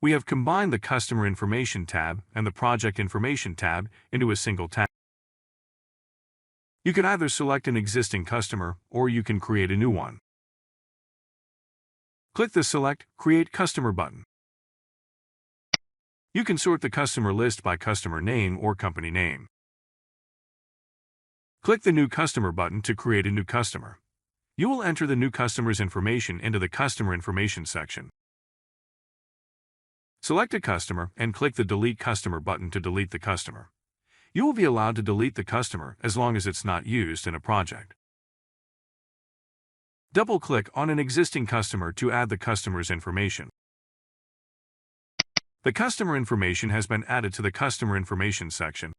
We have combined the Customer Information tab and the Project Information tab into a single tab. You can either select an existing customer or you can create a new one. Click the Select Create Customer button. You can sort the customer list by customer name or company name. Click the New Customer button to create a new customer. You will enter the new customer's information into the Customer Information section. Select a customer and click the Delete Customer button to delete the customer. You will be allowed to delete the customer as long as it's not used in a project. Double-click on an existing customer to add the customer's information. The customer information has been added to the Customer Information section.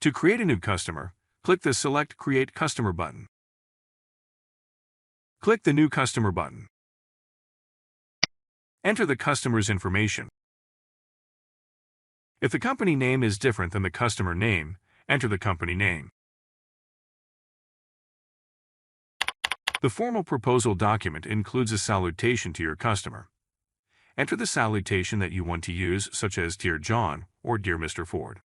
To create a new customer, click the Select Create Customer button. Click the New Customer button. Enter the customer's information. If the company name is different than the customer name, enter the company name. The formal proposal document includes a salutation to your customer. Enter the salutation that you want to use, such as Dear John or Dear Mr. Ford.